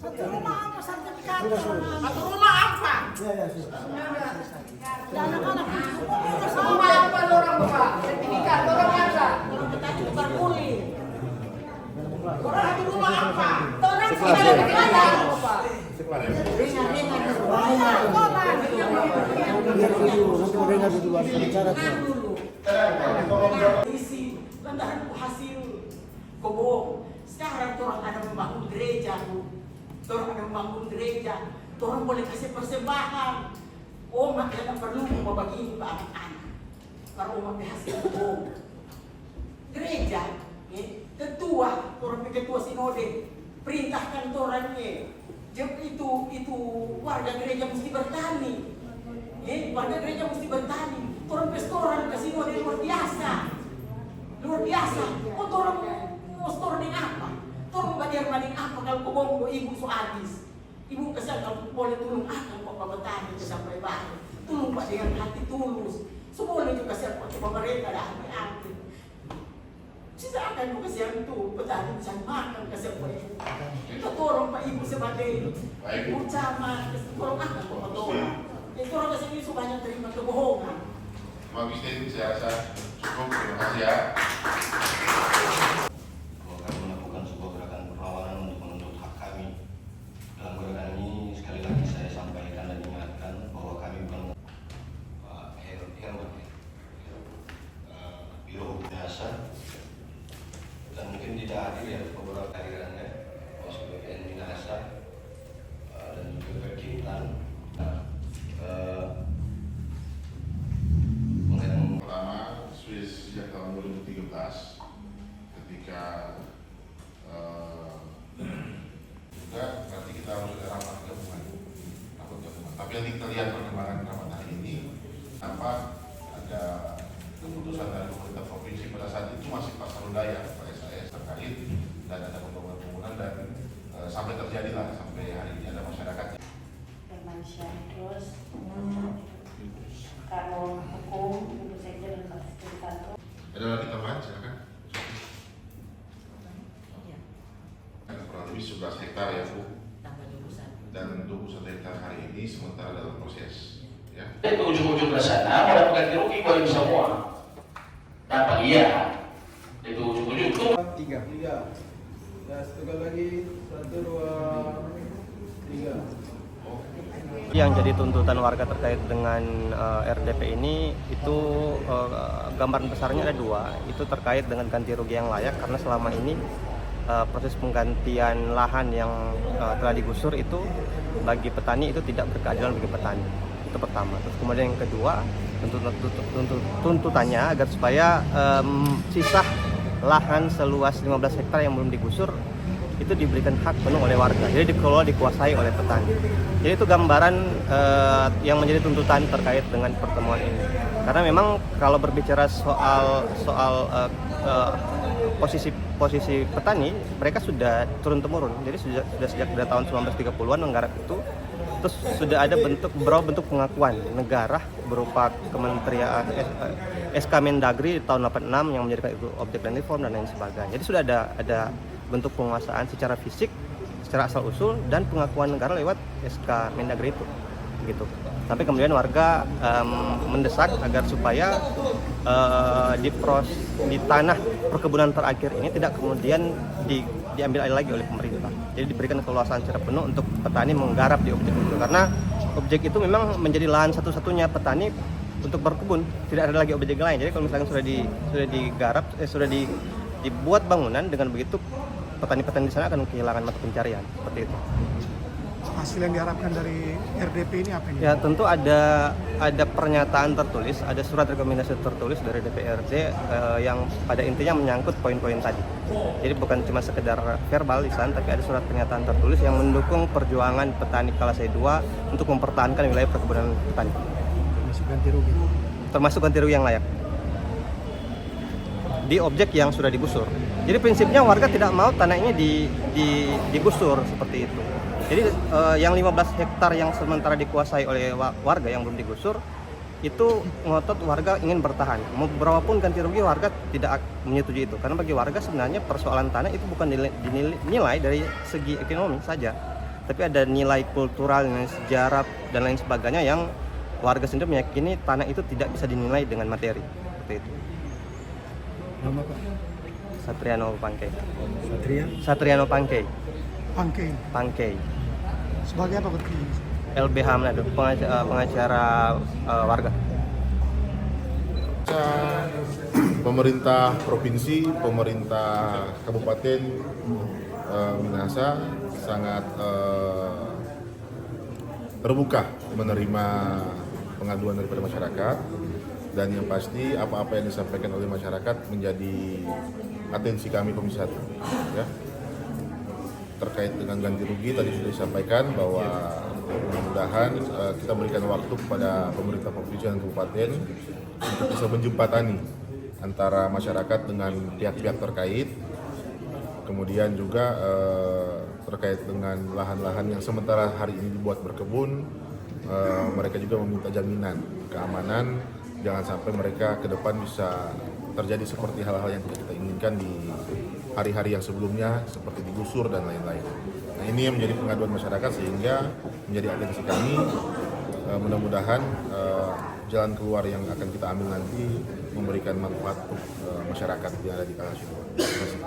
Satu rumah apa sertifikat? Satu rumah apa? Rumah apa orang bapak? Sertifikat orang apa? Tadi tukar kulit. Orang satu rumah apa? Orang Sertifikat bapak. Isi lantaran hasil kobong. Sekarang orang ada membangun gereja, orang ada membangun gereja, orang boleh kasih persembahan. Umat tidak perlu membagi ini ke anak-anak. Karena umat hasil kobong. Gereja, ketua, orang ketua sinode, perintahkan orangnya. Itu warga gereja mesti bertani. Warga gereja mesti bertani. Orang restoran kasino luar biasa. Luar biasa. Orang mau store dengan apa? Orang bayar maling apa kalau kobong ibu so habis. Ibu kesal kalau boleh tolong akan kok petani ke sampai baru. Tolong Pak dengan hati tulus. Seboleh juga siap ke pemerintah dah ambil. Sisa akan juga siap itu petani bisa makan ke siapa ibu. Kita tolong Pak Ibu sebagai ibu camat. Tolong akan kok petani. Itu orang kesini banyak terima kebohongan. Bagus itu saya rasa cukup. Terima kasih ya. Kami melakukan sebuah gerakan perlawanan untuk menuntut hak kami. Dalam gerakan ini sekali lagi saya sampaikan dan ingatkan bahwa kami bukan biro hukum biasa dan mungkin tidak hadir ya beberapa kehadirannya maksud BPN Minahasa dan juga Kintan. Pertama, sejak tahun 2013 ketika juga berarti kita harus ada rapat gabungan. Tapi yang kita lihat perkembangan rapat hari ini, tanpa ada keputusan dari pemerintah provinsi pada saat itu masih Pak Sarudaya, Pak SAS terkait dan ada pembangunan dan sampai terjadilah sampai hari ini ada masyarakat. Permansyah terus kalau hukum tentu saja dan sertifikat. Ada lagi tambahan, silakan. Kurang lebih 11 hektar ya Bu, dan 21 hektar hari ini sementara dalam proses. Ya. Itu ujung-ujung ke sana mendapatkan rugi bagi semua. Tanpa iya, itu ujung-ujung itu. Tiga. Ya, sekali lagi 1, 2, 3. Yang jadi tuntutan warga terkait dengan RDP ini itu gambaran besarnya ada dua. Itu terkait dengan ganti rugi yang layak karena selama ini proses penggantian lahan yang telah digusur itu bagi petani itu tidak berkeadilan bagi petani. Itu pertama. Terus kemudian yang kedua tuntutannya agar supaya sisa lahan seluas 15 hektar yang belum digusur itu diberikan hak penuh oleh warga, jadi dikelola dikuasai oleh petani. Jadi itu gambaran yang menjadi tuntutan terkait dengan pertemuan ini. Karena memang kalau berbicara soal posisi petani, mereka sudah turun temurun. Jadi sudah sejak dari tahun 1930-an menggarap itu, terus sudah ada beberapa bentuk pengakuan negara berupa Kementerian SK Mendagri tahun 86 yang menjadikan itu objek land reform dan lain sebagainya. Jadi sudah ada bentuk penguasaan secara fisik, secara asal usul dan pengakuan negara lewat SK Mendagri itu, gitu. Tapi kemudian warga mendesak agar supaya di tanah perkebunan terakhir ini tidak kemudian diambil alih lagi oleh pemerintah. Jadi diberikan keleluasaan secara penuh untuk petani menggarap di objek itu, karena objek itu memang menjadi lahan satu-satunya petani untuk berkebun, tidak ada lagi objek lain. Jadi kalau misalkan sudah dibuat bangunan, dengan begitu petani-petani di sana akan kehilangan mata pencarian, seperti itu. Hasil yang diharapkan dari RDP ini apa ini? Ya tentu ada pernyataan tertulis, ada surat rekomendasi tertulis dari DPRD yang pada intinya menyangkut poin-poin tadi. Jadi bukan cuma sekedar verbal lisan, tapi ada surat pernyataan tertulis yang mendukung perjuangan petani Kalasei 2 untuk mempertahankan wilayah perkebunan petani. Termasuk ganti rugi. Termasuk ganti rugi yang layak di objek yang sudah digusur. Jadi prinsipnya warga tidak mau tanahnya digusur seperti itu. Jadi yang 15 hektar yang sementara dikuasai oleh warga yang belum digusur itu ngotot warga ingin bertahan. Mau berapapun ganti rugi warga tidak menyetujui itu. Karena bagi warga sebenarnya persoalan tanah itu bukan dinilai dari segi ekonomi saja, tapi ada nilai kultural, nilai sejarah dan lain sebagainya yang warga sendiri meyakini tanah itu tidak bisa dinilai dengan materi. Seperti itu. Nama Pak? Satriano Pangkei. Satria? Satriano Pangkei. Pangkei. Pangkei. Sebagai apa berarti? LBH Manado, pengacara warga. Pemerintah provinsi, pemerintah kabupaten Minahasa sangat terbuka menerima pengaduan daripada masyarakat, dan yang pasti apa-apa yang disampaikan oleh masyarakat menjadi atensi kami Komisi 1. Ya. Terkait dengan ganti rugi tadi sudah disampaikan bahwa mudah-mudahan kita berikan waktu kepada pemerintah provinsi dan kabupaten untuk bisa menjembatani antara masyarakat dengan pihak-pihak terkait, kemudian juga terkait dengan lahan-lahan yang sementara hari ini dibuat berkebun, mereka juga meminta jaminan keamanan jangan sampai mereka ke depan bisa terjadi seperti hal-hal yang tidak kita inginkan di hari-hari yang sebelumnya seperti digusur dan lain-lain. Nah, ini yang menjadi pengaduan masyarakat sehingga menjadi atensi kami. Mudah-mudahan jalan keluar yang akan kita ambil nanti memberikan manfaat untuk masyarakat yang ada di Kalashidowo. Terima kasih.